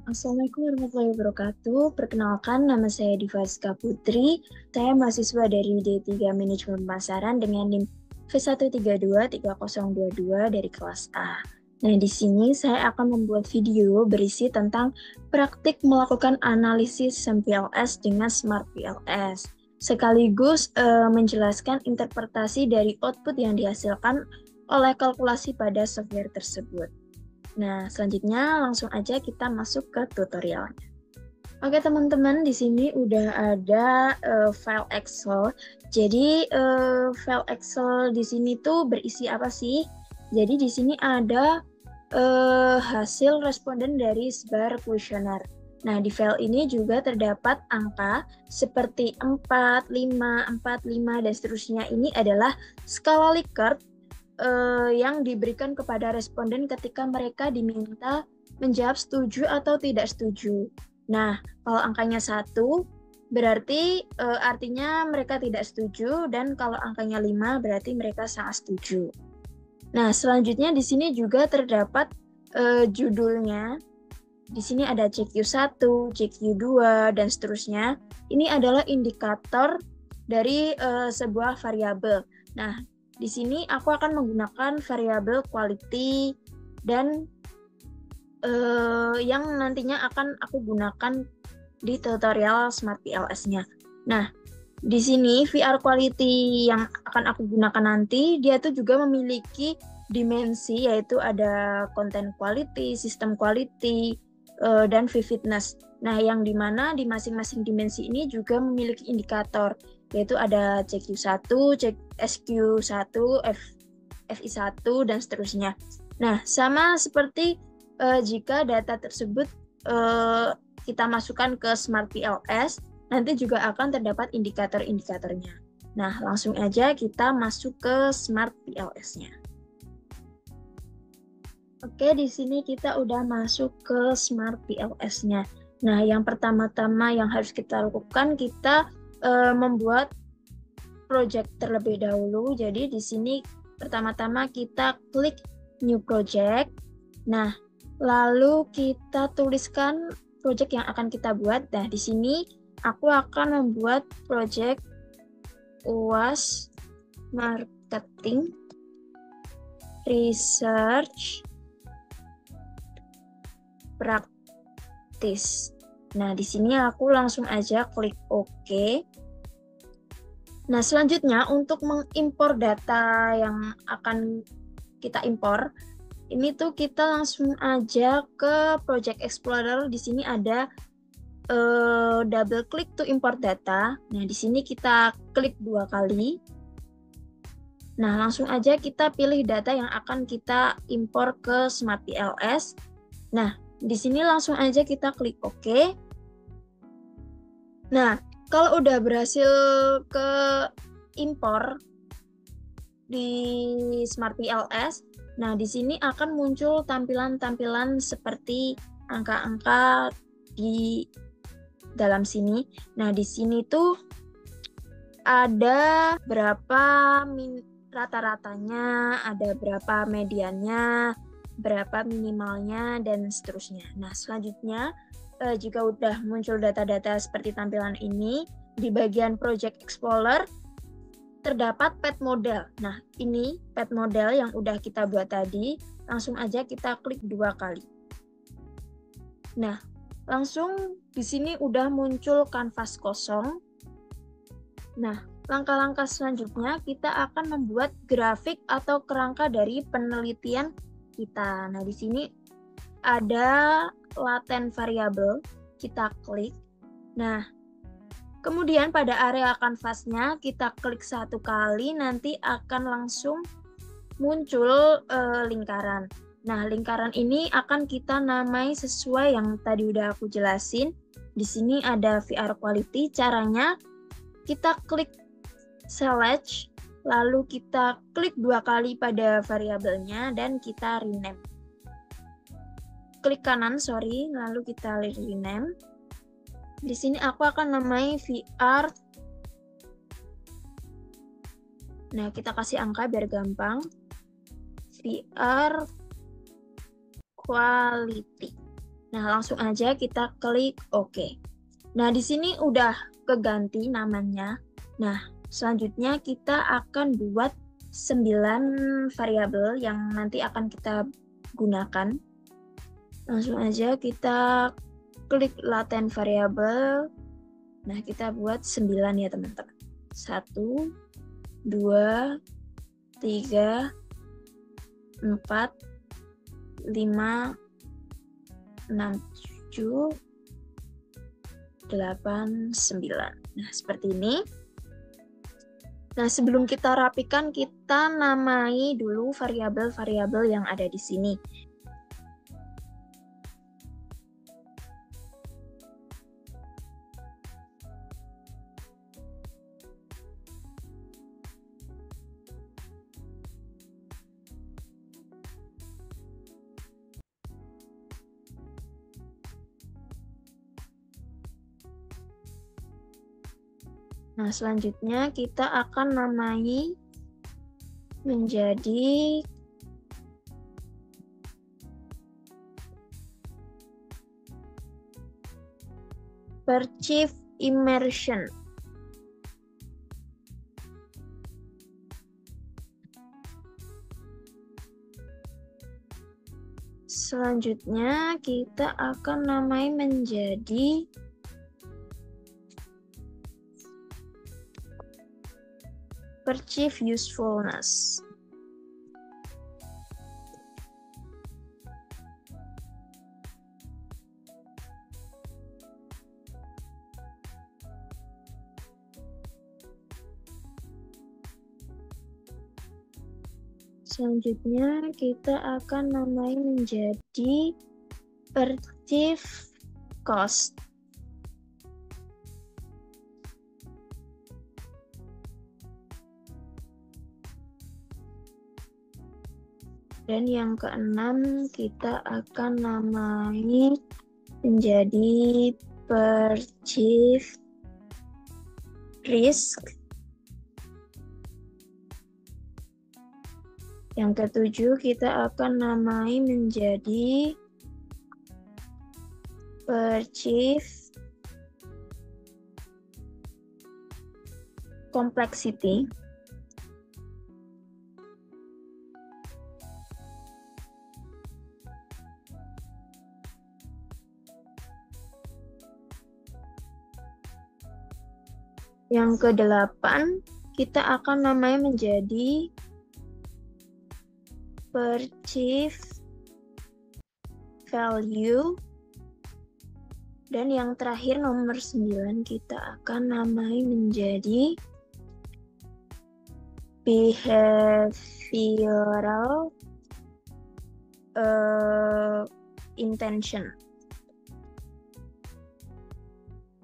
Assalamualaikum warahmatullahi wabarakatuh. Perkenalkan, nama saya Divaska Putri. Saya mahasiswa dari D3 Manajemen Pemasaran dengan NIM V1323022 dari kelas A. Nah, di sini saya akan membuat video berisi tentang praktik melakukan analisis SEM-PLS dengan Smart PLS, sekaligus menjelaskan interpretasi dari output yang dihasilkan oleh kalkulasi pada software tersebut. Nah, selanjutnya langsung aja kita masuk ke tutorialnya. Oke teman-teman, di sini udah ada file Excel. Jadi file Excel di sini tuh berisi apa sih? Jadi di sini ada hasil responden dari sebar kuesioner. Nah, di file ini juga terdapat angka seperti 4, 5, 4, 5, dan seterusnya. Ini adalah skala Likert yang diberikan kepada responden ketika mereka diminta menjawab setuju atau tidak setuju. Nah, kalau angkanya 1, berarti artinya mereka tidak setuju, dan kalau angkanya 5, berarti mereka sangat setuju. Nah, selanjutnya di sini juga terdapat judulnya. Di sini ada CQ1, CQ2, dan seterusnya. Ini adalah indikator dari sebuah variabel. Nah, di sini aku akan menggunakan variabel quality dan yang nantinya akan aku gunakan di tutorial Smart PLS-nya. Nah, di sini VR quality yang akan aku gunakan nanti, dia tuh juga memiliki dimensi, yaitu ada content quality, system quality, dan vividness. Nah, yang dimana di masing-masing dimensi ini juga memiliki indikator, yaitu ada CQ1, SQ1, FI1, dan seterusnya. Nah, sama seperti jika data tersebut kita masukkan ke Smart PLS, nanti juga akan terdapat indikator-indikatornya. Nah, langsung aja kita masuk ke Smart PLS-nya. Oke, di sini kita udah masuk ke Smart PLS-nya. Nah, yang pertama-tama yang harus kita lakukan, kita membuat project terlebih dahulu. Jadi di sini pertama-tama kita klik New Project. Nah, lalu kita tuliskan project yang akan kita buat. Nah, di sini aku akan membuat project UAS Marketing Research Practice. Nah, di sini aku langsung aja klik OK. Nah, selanjutnya untuk mengimpor data yang akan kita impor, ini tuh kita langsung aja ke Project Explorer. Di sini ada double klik to import data. Nah, di sini kita klik 2 kali. Nah, langsung aja kita pilih data yang akan kita impor ke Smart PLS. Nah, di sini langsung aja kita klik OK. Nah, kalau udah berhasil ke impor di Smart PLS, nah di sini akan muncul tampilan-tampilan seperti angka-angka di dalam sini. Nah, di sini tuh ada berapa rata-ratanya, ada berapa mediannya, berapa minimalnya, dan seterusnya. Nah, selanjutnya jika udah muncul data-data seperti tampilan ini, di bagian Project Explorer terdapat pet model. Nah, ini pet model yang udah kita buat tadi. Langsung aja kita klik 2 kali. Nah, langsung di sini udah muncul kanvas kosong. Nah, langkah-langkah selanjutnya kita akan membuat grafik atau kerangka dari penelitian kita. Nah, di sini ada latent variable, kita klik. Nah, kemudian pada area kanvasnya kita klik 1 kali, nanti akan langsung muncul lingkaran. Nah, lingkaran ini akan kita namai sesuai yang tadi udah aku jelasin. Di sini ada VR quality. Caranya kita klik select, lalu kita klik 2 kali pada variabelnya dan kita rename. Klik kanan, lalu kita rename. Di sini aku akan namai VR. Nah, kita kasih angka biar gampang. VR quality. Nah, langsung aja kita klik OK. Nah, di sini udah keganti namanya. Nah, selanjutnya kita akan buat 9 variabel yang nanti akan kita gunakan. Langsung aja kita klik laten variabel. Nah, kita buat 9 ya, teman-teman. 1, 2, 3, 4, 5, 6, 7, 8, 9. Nah, seperti ini. Nah, sebelum kita rapikan, kita namai dulu variabel-variabel yang ada di sini. Nah, selanjutnya kita akan namai menjadi perceive immersion. Selanjutnya kita akan namai menjadi perceive usefulness. Selanjutnya kita akan namai menjadi perceive cost. Dan yang keenam kita akan namai menjadi perceive risk. Yang ketujuh kita akan namai menjadi perceive complexity. Yang kedelapan, kita akan namai menjadi perceive value. Dan yang terakhir, nomor 9, kita akan namai menjadi behavioral intention.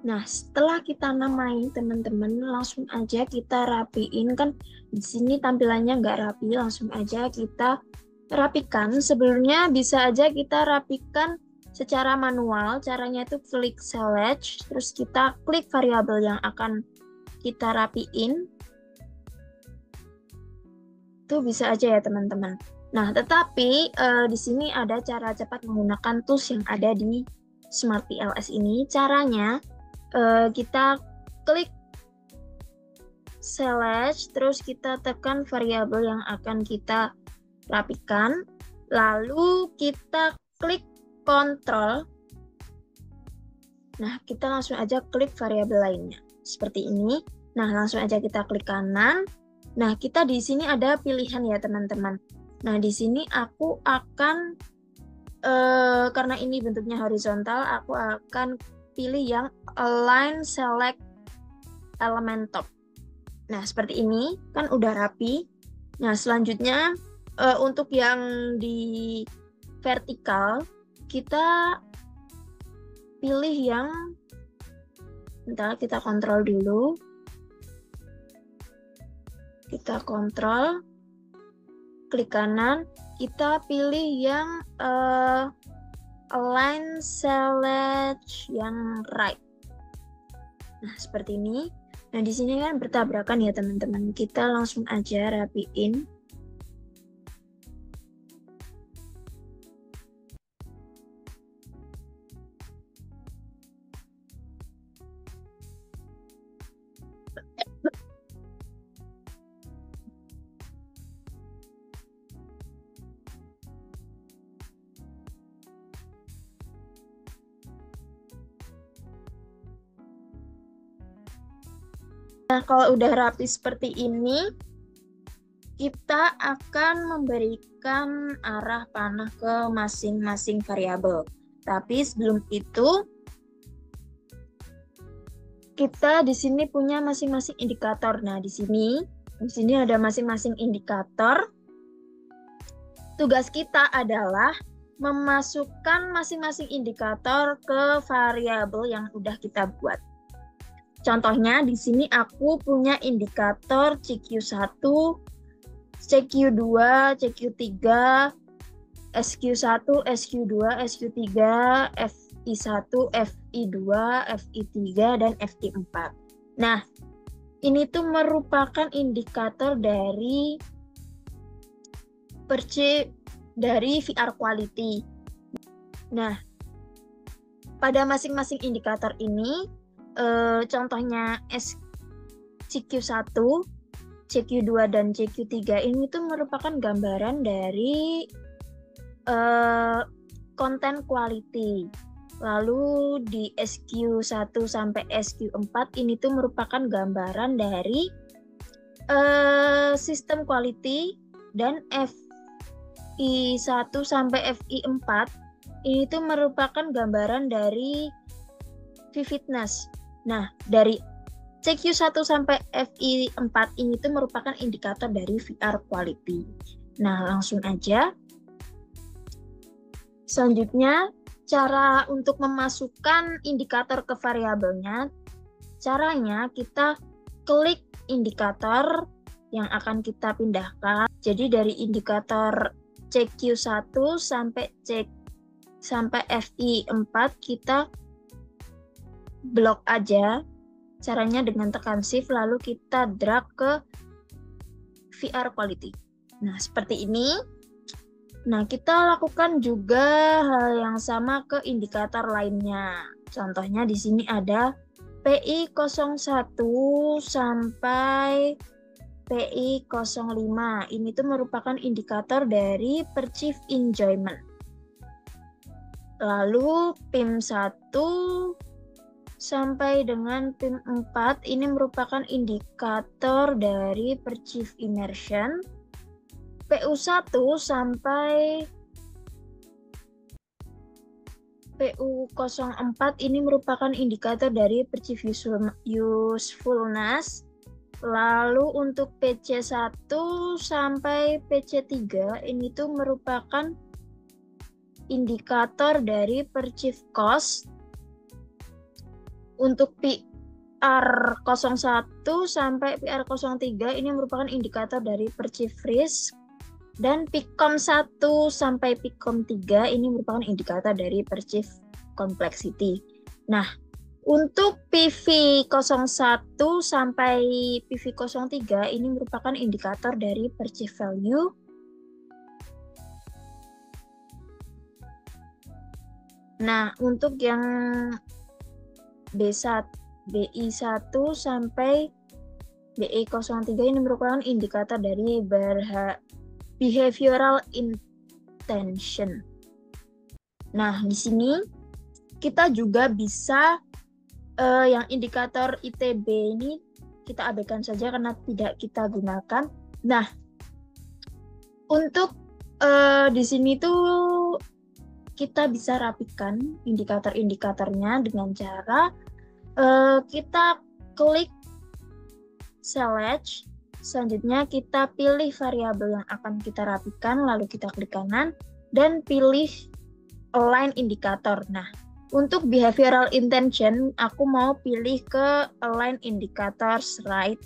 Nah, setelah kita namai, teman-teman, langsung aja kita rapiin. Kan di sini tampilannya nggak rapi, langsung aja kita rapikan. Sebelumnya bisa aja kita rapikan secara manual. Caranya itu klik select, terus kita klik variabel yang akan kita rapiin. Itu bisa aja ya, teman-teman. Nah, tetapi di sini ada cara cepat menggunakan tools yang ada di SmartPLS ini. Caranya, kita klik select, terus kita tekan variabel yang akan kita rapikan, lalu kita klik kontrol. Nah, kita langsung aja klik variabel lainnya seperti ini. Nah, langsung aja kita klik kanan. Nah, kita di sini ada pilihan ya, teman-teman. Nah, di sini aku akan karena ini bentuknya horizontal, aku akan pilih yang align select element top. Nah, seperti ini kan udah rapi. Nah, selanjutnya untuk yang di vertikal kita pilih yang, bentar, kita kontrol dulu. Kita kontrol, klik kanan, kita pilih yang align select yang right. Nah, seperti ini. Nah, di sini kan bertabrakan ya, teman-teman. Kita langsung aja rapiin. Nah, kalau udah rapi seperti ini, kita akan memberikan arah panah ke masing-masing variabel. Tapi sebelum itu, kita di sini punya masing-masing indikator. Nah, di sini ada masing-masing indikator. Tugas kita adalah memasukkan masing-masing indikator ke variabel yang udah kita buat. Contohnya di sini aku punya indikator CQ1, CQ2, CQ3, SQ1, SQ2, SQ3, FI1, FI2, FI3, dan FI4. Nah, ini tuh merupakan indikator dari VR quality. Nah, pada masing-masing indikator ini, contohnya CQ1, CQ2, dan CQ3 ini tuh merupakan gambaran dari konten quality. Lalu di SQ1 sampai SQ4 ini tuh merupakan gambaran dari sistem quality, dan FI1 sampai FI4 ini tuh merupakan gambaran dari vividness. Nah, dari CQ1 sampai FI4 ini tuh merupakan indikator dari VR quality. Nah, langsung aja. Selanjutnya, cara untuk memasukkan indikator ke variabelnya, caranya kita klik indikator yang akan kita pindahkan. Jadi dari indikator CQ1 sampai FI4 kita blok aja. Caranya dengan tekan shift lalu kita drag ke VR quality. Nah, seperti ini. Nah, kita lakukan juga hal yang sama ke indikator lainnya. Contohnya di sini ada PI01 sampai PI05. Ini tuh merupakan indikator dari perceived enjoyment. Lalu PIM1 sampai dengan PIM4 ini merupakan indikator dari perceived immersion. PU1 sampai PU04 ini merupakan indikator dari perceived usefulness. Lalu untuk PC1 sampai PC3 ini tuh merupakan indikator dari perceived cost. Untuk PR01 sampai PR03 ini merupakan indikator dari perceived risk. Dan PICOM1 sampai PICOM3 ini merupakan indikator dari perceived complexity. Nah, untuk PV01 sampai PV03 ini merupakan indikator dari perceived value. Nah, untuk yang BI1 sampai BI03 ini merupakan indikator dari behavioral intention. Nah, di sini kita juga bisa yang indikator ITB ini kita abaikan saja karena tidak kita gunakan. Nah, untuk di sini tuh kita bisa rapikan indikator-indikatornya dengan cara kita klik select. Selanjutnya kita pilih variabel yang akan kita rapikan, lalu kita klik kanan dan pilih align indikator. Nah, untuk behavioral intention, aku mau pilih ke align indicators right.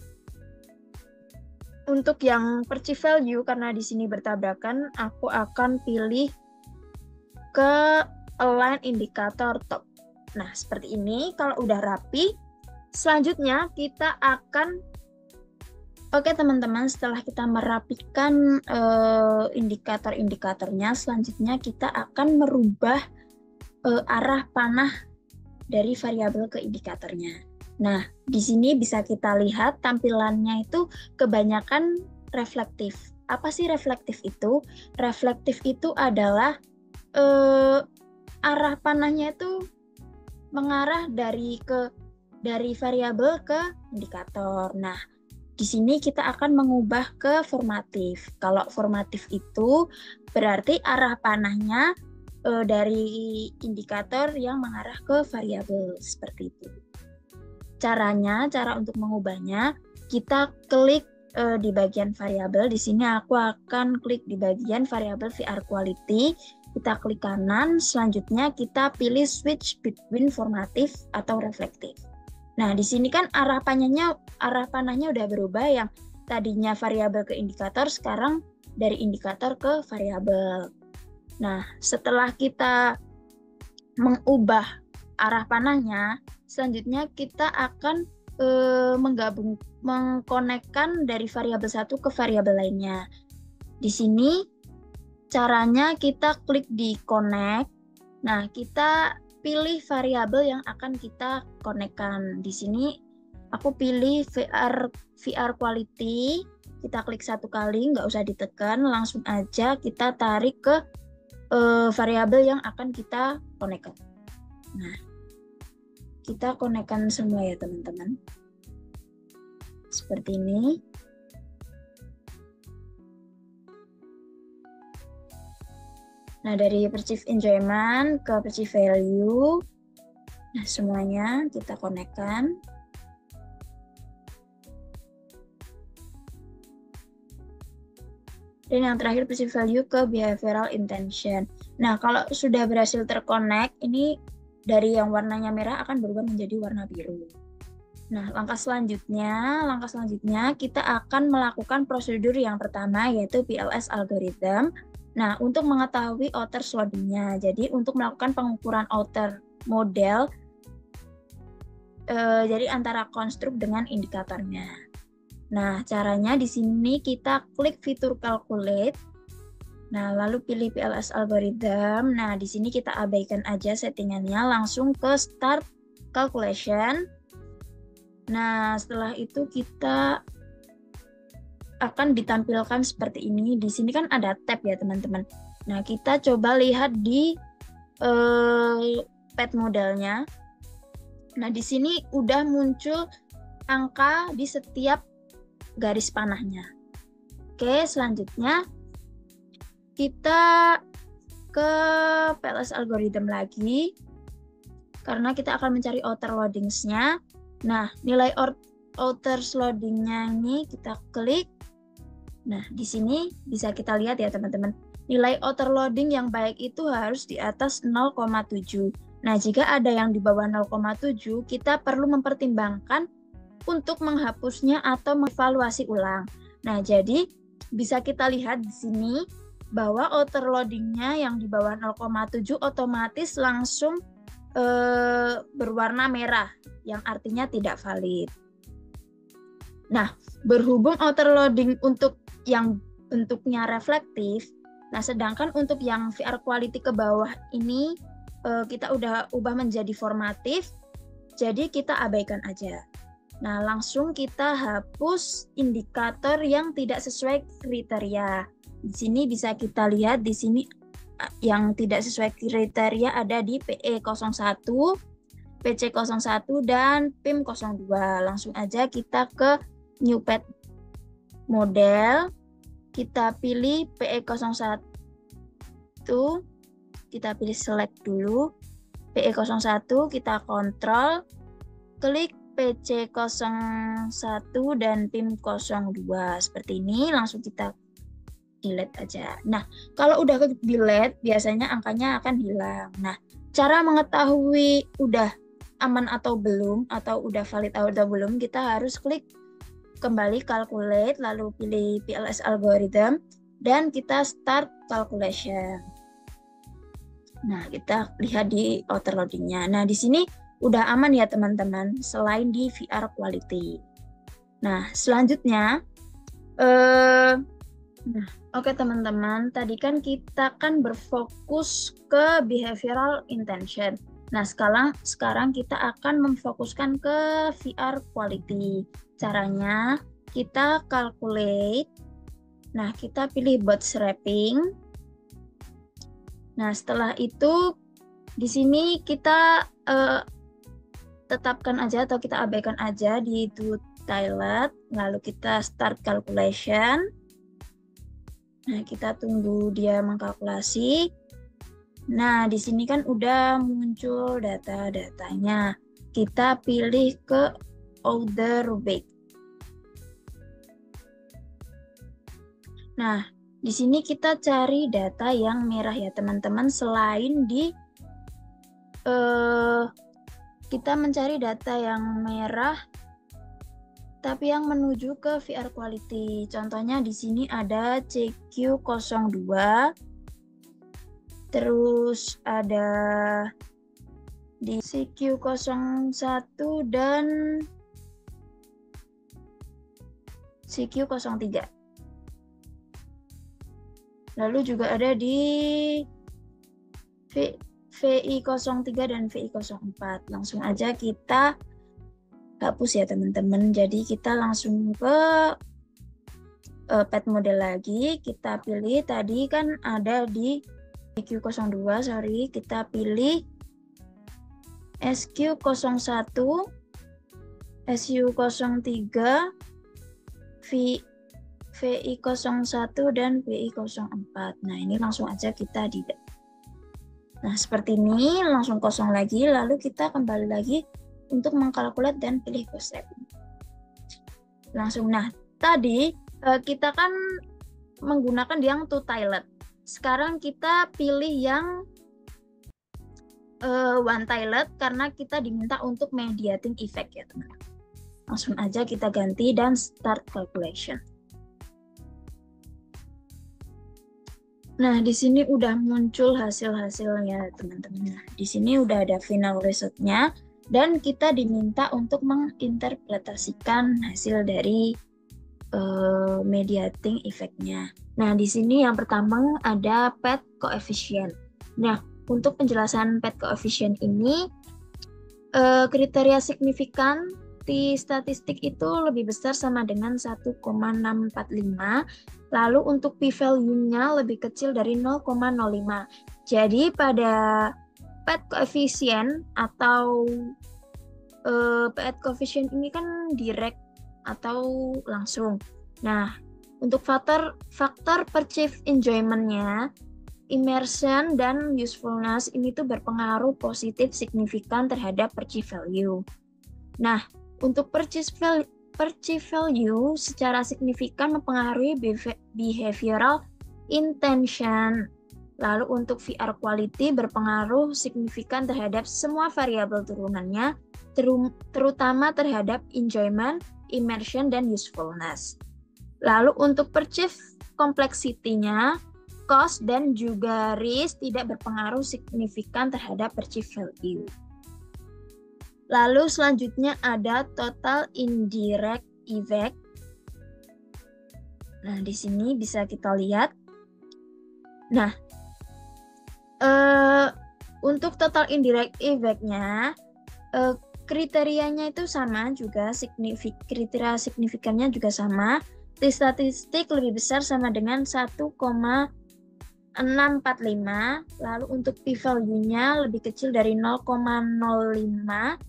Untuk yang perceived value, karena di sini bertabrakan, aku akan pilih ke align indikator top. Nah, seperti ini. Kalau udah rapi, selanjutnya kita akan Oke teman-teman, setelah kita merapikan indikator-indikatornya, selanjutnya kita akan merubah arah panah dari variabel ke indikatornya. Nah, di sini bisa kita lihat tampilannya itu kebanyakan reflektif. Apa sih reflektif itu? Reflektif itu adalah arah panahnya itu mengarah dari ke dari variabel ke indikator. Nah, di sini kita akan mengubah ke formatif. Kalau formatif itu berarti arah panahnya dari indikator yang mengarah ke variabel seperti itu. Cara untuk mengubahnya, kita klik di bagian variabel. Di sini aku akan klik di bagian variabel VR quality. Kita klik kanan, selanjutnya kita pilih switch between formatif atau reflektif. Nah, di sini kan arah panahnya udah berubah, yang tadinya variabel ke indikator, sekarang dari indikator ke variabel. Nah, setelah kita mengubah arah panahnya, selanjutnya kita akan mengkonekkan dari variabel satu ke variabel lainnya. Di sini caranya kita klik di connect. Nah, kita pilih variabel yang akan kita konekkan. Di sini aku pilih VR quality. Kita klik satu kali, nggak usah ditekan, langsung aja kita tarik ke variabel yang akan kita konekkan. Nah, kita konekkan semua ya teman-teman. Seperti ini. Nah, dari perceive enjoyment ke perceive value, nah semuanya kita konekkan. Dan yang terakhir perceive value ke behavioral intention. Nah, kalau sudah berhasil terkonek, ini dari yang warnanya merah akan berubah menjadi warna biru. Nah, langkah selanjutnya kita akan melakukan prosedur yang pertama, yaitu PLS algorithm. Nah, untuk mengetahui outer loading-nya, jadi untuk melakukan pengukuran outer model, jadi antara konstruk dengan indikatornya. Nah, caranya di sini kita klik fitur calculate. Nah, lalu pilih PLS algorithm. Nah, di sini kita abaikan aja settingannya, langsung ke start calculation. Nah, setelah itu kita akan ditampilkan seperti ini. Di sini kan ada tab ya, teman-teman. Nah, kita coba lihat di pad modelnya. Nah, di sini udah muncul angka di setiap garis panahnya. Oke, selanjutnya kita ke PLS algorithm lagi, karena kita akan mencari outer loadings-nya. Nah, nilai outer loading-nya ini kita klik. Nah, di sini bisa kita lihat ya teman-teman. Nilai outer loading yang baik itu harus di atas 0,7. Nah, jika ada yang di bawah 0,7, kita perlu mempertimbangkan untuk menghapusnya atau mengevaluasi ulang. Nah, jadi bisa kita lihat di sini bahwa outer loading-nya yang di bawah 0,7 otomatis langsung berwarna merah, yang artinya tidak valid. Nah, berhubung outer loading untuk yang bentuknya reflektif, nah sedangkan untuk yang VR quality ke bawah ini kita udah ubah menjadi formatif, jadi kita abaikan aja. Nah, langsung kita hapus indikator yang tidak sesuai kriteria. Di sini bisa kita lihat, di sini yang tidak sesuai kriteria ada di PE01, PC01, dan PIM02. Langsung aja kita ke new pad model, kita pilih PE01, kita pilih select dulu, PE01, kita kontrol, klik PC01 dan PIM02 seperti ini, langsung kita delete aja. Nah, kalau udah ke delete, biasanya angkanya akan hilang. Nah, cara mengetahui udah aman atau belum, atau udah valid atau belum, kita harus klik kembali calculate, lalu pilih PLS algorithm, dan kita start calculation. Nah, kita lihat di outer loading-nya. Nah, di sini udah aman ya teman-teman, selain di VR quality. Nah, selanjutnya, oke teman-teman, tadi kan kita kan berfokus ke behavioral intention. Nah, sekarang kita akan memfokuskan ke VR quality. Caranya, kita calculate. Nah, kita pilih bootstrapping. Nah, setelah itu di sini kita tetapkan aja atau kita abaikan aja di toTilet, lalu kita start calculation. Nah, kita tunggu dia mengkalkulasi. Nah, di sini kan udah muncul data-datanya. Kita pilih ke order weight. Nah, di sini kita cari data yang merah ya teman-teman. Selain di kita mencari data yang merah, tapi yang menuju ke VR quality. Contohnya di sini ada CQ02, terus ada di CQ01 dan CQ03. Lalu juga ada di VI03 dan VI04. Langsung aja kita hapus ya teman-teman. Jadi kita langsung ke pet model lagi. Kita pilih tadi kan ada di SQ02, sorry. Kita pilih SQ01, SU03, VI01 dan VI04. Nah, ini langsung aja kita di. Nah, seperti ini langsung kosong lagi, lalu kita kembali lagi untuk mengkalkulat dan pilih cost saving. Langsung, nah, tadi kita kan menggunakan yang toTilet. Sekarang kita pilih yang OneTilet karena kita diminta untuk mediating effect ya teman-teman. Langsung aja kita ganti dan start calculation. Nah, di sini udah muncul hasil-hasilnya, teman-teman. Nah, di sini udah ada final result-nya, dan kita diminta untuk menginterpretasikan hasil dari mediating effect-nya. Nah, di sini yang pertama ada pet coefficient. Nah, untuk penjelasan pet coefficient ini, kriteria signifikan di statistik itu lebih besar sama dengan 1,645. Lalu untuk p-value-nya lebih kecil dari 0,05. Jadi pada pet coefficient atau pet coefficient ini kan direct atau langsung. Nah, untuk faktor perceived enjoyment-nya, immersion dan usefulness ini tuh berpengaruh positif signifikan terhadap perceived value. Nah, untuk perceived value secara signifikan mempengaruhi behavioral intention. Lalu untuk VR quality berpengaruh signifikan terhadap semua variabel turunannya, terutama terhadap enjoyment, immersion, dan usefulness. Lalu untuk perceived complexity-nya, cost dan juga risk tidak berpengaruh signifikan terhadap perceived value. Lalu selanjutnya ada total indirect effect. Nah, di sini bisa kita lihat. Nah, untuk total indirect effect-nya, kriterianya itu sama juga, kriteria signifikannya juga sama. Di statistik lebih besar sama dengan 1,645. Lalu untuk p-value-nya lebih kecil dari 0,05.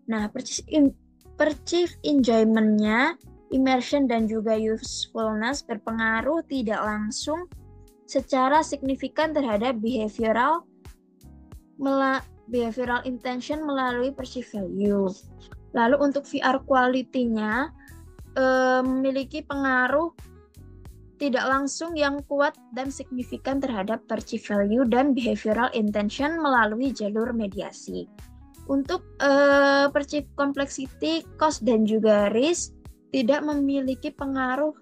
Nah, perceived enjoyment-nya, immersion dan juga usefulness berpengaruh tidak langsung secara signifikan terhadap behavioral intention melalui perceived value. Lalu untuk VR quality-nya memiliki pengaruh tidak langsung yang kuat dan signifikan terhadap perceived value dan behavioral intention melalui jalur mediasi. Untuk perceived complexity, cost, dan juga risk tidak memiliki pengaruh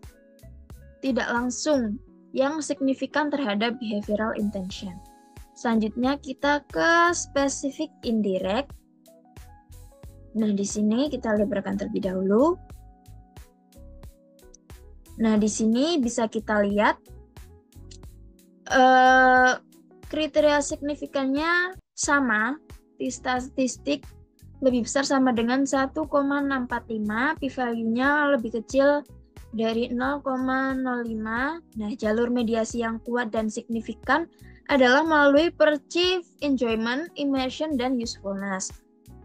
tidak langsung yang signifikan terhadap behavioral intention. Selanjutnya kita ke specific indirect. Nah, di sini kita lebarkan terlebih dahulu. Nah, di sini bisa kita lihat kriteria signifikannya sama. Di statistik lebih besar sama dengan 1,645, p-value-nya lebih kecil dari 0,05. Nah, jalur mediasi yang kuat dan signifikan adalah melalui perceived enjoyment, immersion, dan usefulness.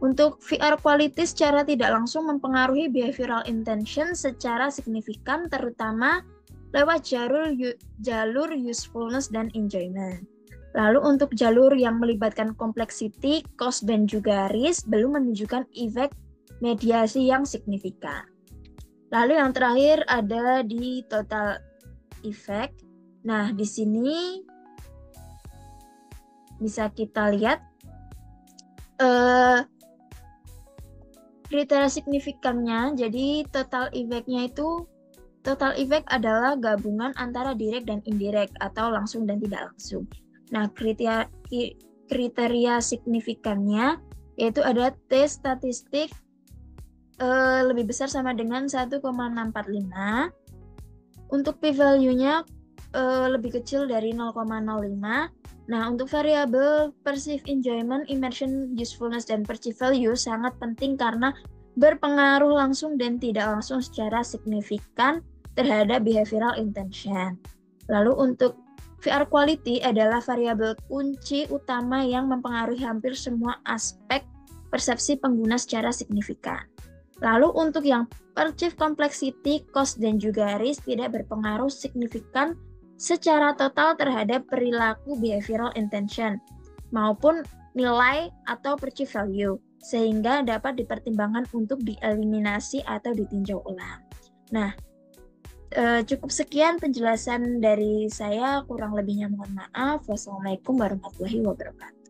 Untuk VR quality secara tidak langsung mempengaruhi behavioral intention secara signifikan, terutama lewat jalur usefulness dan enjoyment. Lalu untuk jalur yang melibatkan complexity, cost, dan juga risk belum menunjukkan efek mediasi yang signifikan. Lalu yang terakhir ada di total effect. Nah, di sini bisa kita lihat kriteria signifikannya. Jadi total effect adalah gabungan antara direct dan indirect atau langsung dan tidak langsung. Nah, kriteria signifikannya yaitu ada T statistik lebih besar sama dengan 1,645. Untuk p-value-nya lebih kecil dari 0,05. Nah, untuk variabel perceived enjoyment, immersion, usefulness, dan perceived value sangat penting karena berpengaruh langsung dan tidak langsung secara signifikan terhadap behavioral intention. Lalu untuk VR quality adalah variabel kunci utama yang mempengaruhi hampir semua aspek persepsi pengguna secara signifikan. Lalu untuk yang perceived complexity, cost, dan juga risk tidak berpengaruh signifikan secara total terhadap perilaku behavioral intention maupun nilai atau perceived value, sehingga dapat dipertimbangkan untuk dieliminasi atau ditinjau ulang. Nah, cukup sekian penjelasan dari saya, kurang lebihnya mohon maaf. Wassalamualaikum warahmatullahi wabarakatuh.